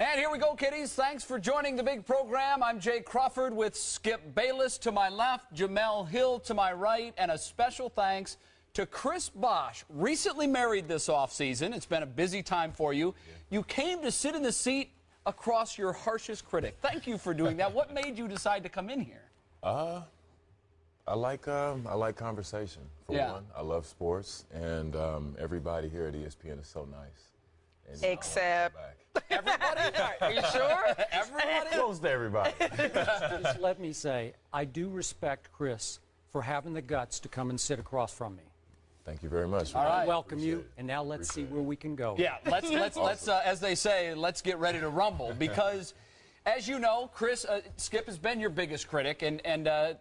And here we go, kiddies. Thanks for joining the big program. I'm Jay Crawford with Skip Bayless to my left, Jamel Hill to my right, and a special thanks to Chris Bosh. Recently married this offseason. It's been a busy time for you. You came to sit in the seat across your harshest critic. Thank you for doing that. What made you decide to come in here? I like conversation, for one. I love sports, and everybody here at ESPN is so nice. And, except everybody? Are you sure? Everybody? Close to everybody. Just let me say, I do respect Chris for having the guts to come and sit across from me. Thank you very much. All right. I welcome you, and now let's see where we can go. Yeah, let's as they say, let's get ready to rumble, because as you know, Chris, Skip has been your biggest critic, and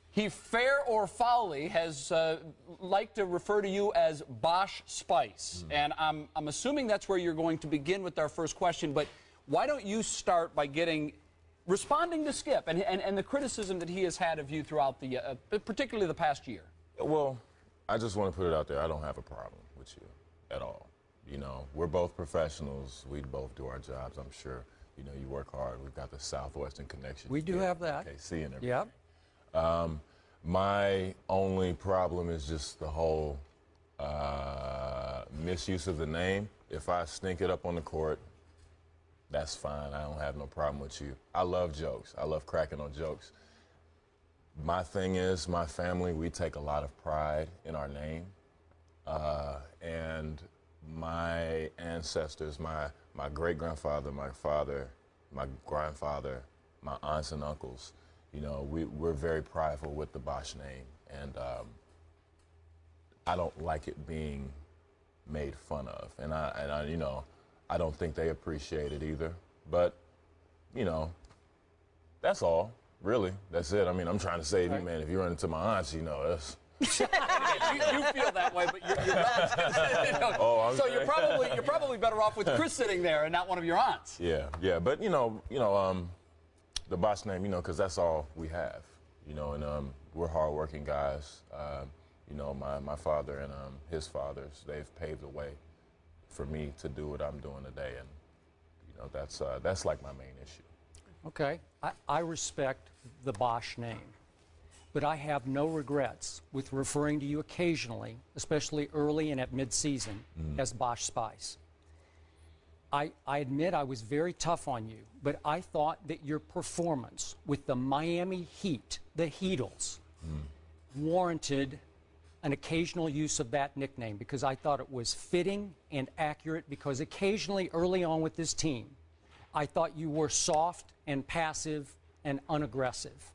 he fair or foully has liked to refer to you as Bosh Spice. And I'm assuming that's where you're going to begin with our first question, but why don't you start by responding to Skip and the criticism that he has had of you throughout the, particularly the past year? Well, I just want to put it out there. I don't have a problem with you at all. You know, we're both professionals. We both do our jobs, I'm sure. You know, you work hard. We've got the Southwestern connection. We do have that. KC and everything. Yep. My only problem is just the whole misuse of the name. If I stink it up on the court, that's fine. I don't have no problem with you. I love jokes. I love cracking on jokes. My thing is, my family, we take a lot of pride in our name. And my ancestors, my great-grandfather, my father, my grandfather, my aunts and uncles, you know, we're very prideful with the Bosh name. And I don't like it being made fun of. And I, you know, I don't think they appreciate it either. But, you know, that's all. Really, that's it. I mean, I'm trying to save you, man. If you run into my aunts, you know, that's... you feel that way, but you're relatives. Oh, I'm so sorry. you're probably better off with Chris sitting there and not one of your aunts. Yeah. But, you know, the Bosh name, you know, because that's all we have, you know, and we're hardworking guys. You know, my father and his fathers, they've paved the way for me to do what I'm doing today, and, you know, that's like my main issue. Okay. I respect the Bosh name, but I have no regrets with referring to you occasionally, especially early and at midseason, as Bosh Spice. I admit I was very tough on you, but I thought that your performance with the Miami Heat, the Heatles, warranted an occasional use of that nickname, because I thought it was fitting and accurate, because occasionally early on with this team, I thought you were soft and passive and unaggressive.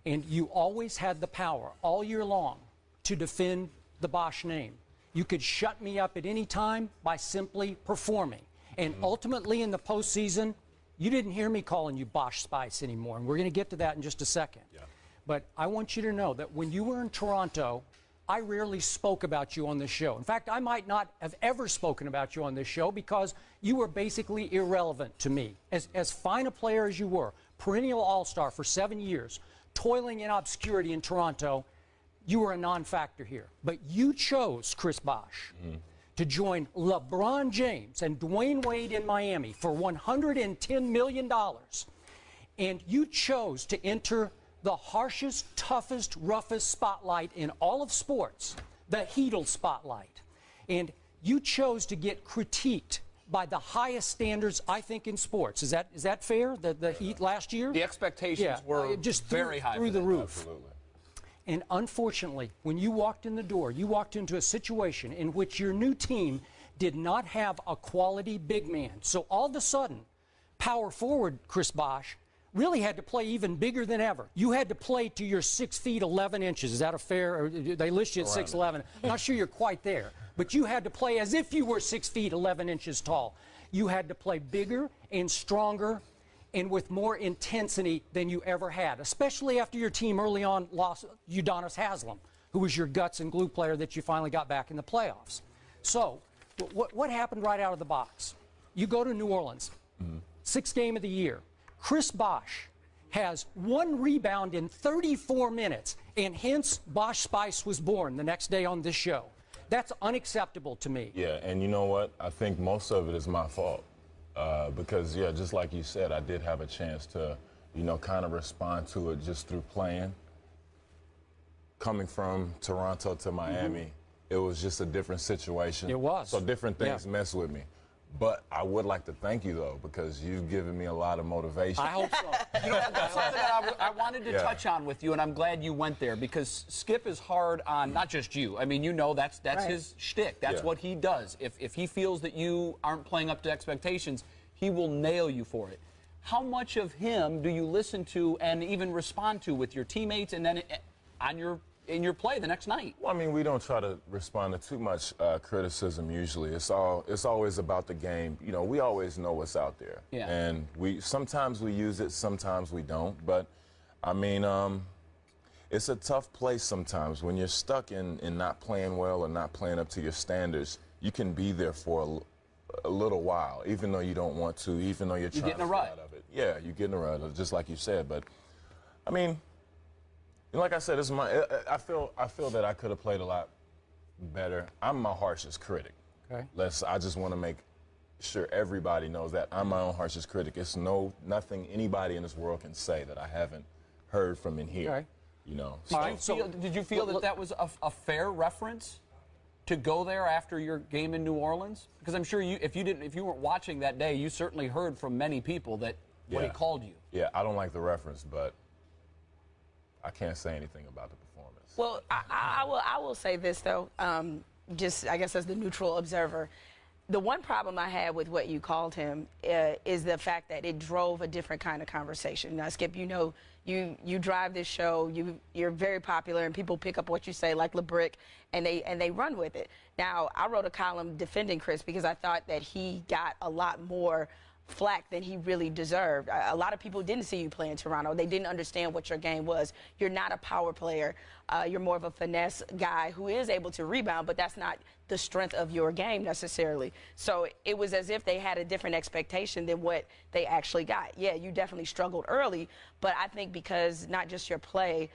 And you always had the power all year long to defend the Bosh name. You could shut me up at any time by simply performing. And ultimately in the postseason, you didn't hear me calling you Bosh Spice anymore. And we're going to get to that in just a second. Yeah. But I want you to know that when you were in Toronto, I rarely spoke about you on this show. In fact, I might not have ever spoken about you on this show, because you were basically irrelevant to me. As fine a player as you were, perennial all-star for 7 years, toiling in obscurity in Toronto, you were a non-factor here. But you chose, Chris Bosh, to join LeBron James and Dwayne Wade in Miami for $110 million. And you chose to enter the harshest, toughest, roughest spotlight in all of sports, the Heatles spotlight. And you chose to get critiqued by the highest standards, I think, in sports. Is that fair? The Heat last year? The expectations were just very high. Through the roof. Absolutely. And unfortunately, when you walked in the door, you walked into a situation in which your new team did not have a quality big man. So all of a sudden, power forward Chris Bosh really had to play even bigger than ever. You had to play to your 6 feet 11 inches. Is that a fair? Or they list you at 6'11". I'm not sure you're quite there. But you had to play as if you were 6 feet 11 inches tall. You had to play bigger and stronger and with more intensity than you ever had, especially after your team early on lost Udonis Haslem, who was your guts and glue player that you finally got back in the playoffs. So what happened right out of the box? You go to New Orleans, sixth game of the year. Chris Bosh has 1 rebound in 34 minutes, and hence Bosh Spice was born the next day on this show. That's unacceptable to me. Yeah, and you know what? I think most of it is my fault. because, yeah, just like you said, I did have a chance to, you know, kind of respond to it just through playing. Coming from Toronto to Miami, it was just a different situation. It was. So different things mess with me. But I would like to thank you, though, because you've given me a lot of motivation. I hope so. You know, that's something that I wanted to touch on with you, and I'm glad you went there, because Skip is hard on not just you. I mean, you know, that's his shtick. That's what he does. If he feels that you aren't playing up to expectations, he will nail you for it. How much of him do you listen to and even respond to with your teammates and then in your play the next night? Well, I mean, we don't try to respond to too much criticism usually. It's always about the game. You know, we always know what's out there. Yeah. And sometimes we use it, sometimes we don't. But, I mean, it's a tough place sometimes. When you're stuck in not playing well or not playing up to your standards, you can be there for a little while, even though you don't want to, even though you're trying to get out of it. Yeah, you get in a rut, just like you said. But, I mean, like I said, I feel that I could have played a lot better. I'm my harshest critic. Okay. I just want to make sure everybody knows that I'm my own harshest critic. It's nothing anybody in this world can say that I haven't heard from in here. Okay. You know. Did you feel that was a fair reference to go there after your game in New Orleans? Because I'm sure if you weren't watching that day, you certainly heard from many people that what he called you. Yeah, I don't like the reference, but I can't say anything about the performance. Well, I will say this, though, just I guess as the neutral observer. The one problem I had with what you called him is the fact that it drove a different kind of conversation. Now, Skip, you know, you drive this show, you're very popular, and people pick up what you say like LeBrick, and they run with it. Now, I wrote a column defending Chris because I thought that he got a lot more flack than he really deserved. A lot of people didn't see you play in Toronto. They didn't understand what your game was. You're not a power player. You're more of a finesse guy who is able to rebound, but that's not the strength of your game necessarily. So it was as if they had a different expectation than what they actually got. Yeah, you definitely struggled early, but I think because not just your play,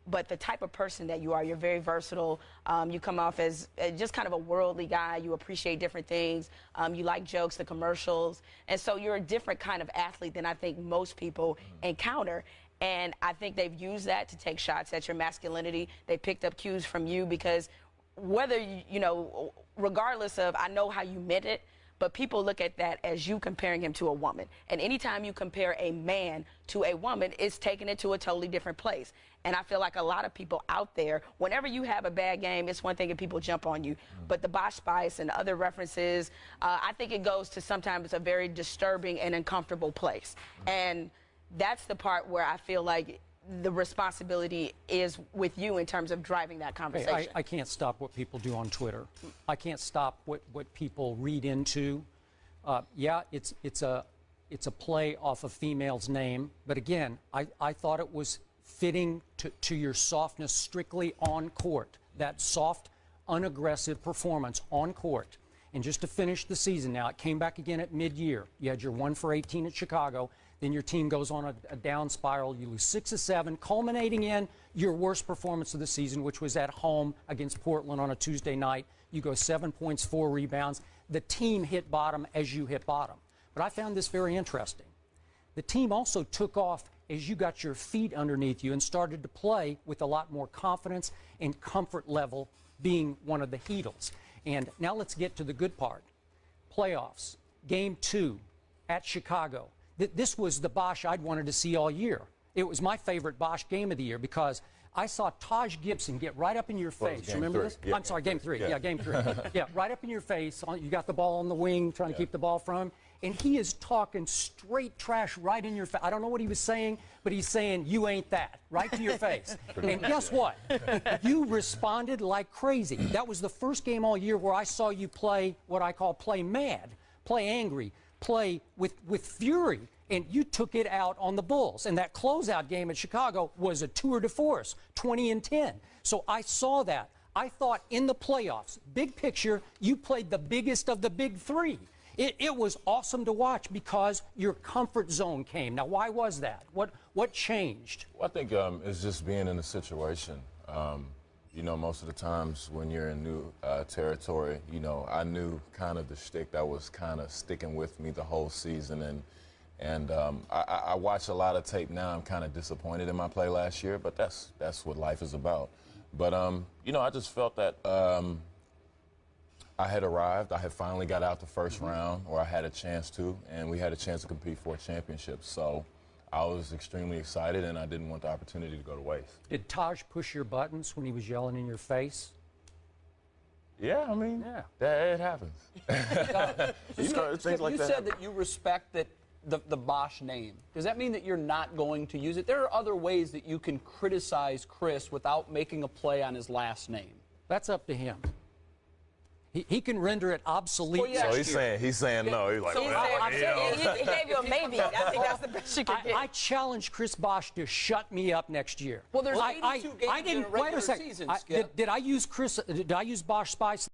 but the type of person that you are, you're very versatile. You come off as just kind of a worldly guy. You appreciate different things. You like jokes, the commercials. And so you're a different kind of athlete than I think most people encounter. And I think they've used that to take shots at your masculinity. They picked up cues from you because whether, you know, regardless of, I know how you meant it, but people look at that as you comparing him to a woman. And anytime you compare a man to a woman, it's taking it to a totally different place. And I feel like a lot of people out there, whenever you have a bad game, it's one thing if people jump on you. But the Bosh Spice and other references, I think it goes to sometimes a very disturbing and uncomfortable place. And that's the part where I feel like the responsibility is with you in terms of driving that conversation. Hey, I can't stop what people do on Twitter. I can't stop what people read into. Yeah, it's a play off a female's name, but again, I thought it was fitting to your softness strictly on court. That soft, unaggressive performance on court. And just to finish the season now, it came back again at mid-year. You had your 1 for 18 at Chicago. Then your team goes on a down spiral. You lose 6 of 7, culminating in your worst performance of the season, which was at home against Portland on a Tuesday night. You go 7 points, 4 rebounds. The team hit bottom as you hit bottom. But I found this very interesting. The team also took off as you got your feet underneath you and started to play with a lot more confidence and comfort level, being one of the Heatles. And now let's get to the good part. Playoffs, Game 2 at Chicago. This was the Bosh I'd wanted to see all year. It was my favorite Bosh game of the year because I saw Taj Gibson get right up in your face. Remember this? Yeah, I'm sorry, Game 3. Yeah, Game 3. Yeah, right up in your face. You got the ball on the wing, trying to keep the ball from him. And he is talking straight trash right in your face. I don't know what he was saying, but he's saying, you ain't that, right to your face. And guess what? You responded like crazy. That was the first game all year where I saw you play what I call play mad, play angry, play with fury, and you took it out on the Bulls. And that closeout game at Chicago was a tour de force, 20-10. So I saw that. I thought in the playoffs, big picture, you played the biggest of the big three. It was awesome to watch because your comfort zone came. Now, why was that? What changed? Well, I think it's just being in the situation. You know, most of the times when you're in new territory, you know, I knew kind of the shtick that was kind of sticking with me the whole season. And I watch a lot of tape now. I'm kind of disappointed in my play last year, but that's what life is about. But, you know, I just felt that I had arrived. I had finally got out the first round, or I had a chance to, and we had a chance to compete for a championship. So I was extremely excited, and I didn't want the opportunity to go to waste. Did Taj push your buttons when he was yelling in your face? Yeah, I mean, it happens. You know, things like you that. said that you respect that the Bosh name. Does that mean that you're not going to use it? There are other ways that you can criticize Chris without making a play on his last name. That's up to him. He can render it obsolete. Well, yeah. So he's saying no. He's like, So well, He gave you a maybe. I think that's the best you could get. I challenge Chris Bosh to shut me up next year. Well, there's 82 games I didn't, in a regular wait a second. season, Skip. Did I use Bosh Spice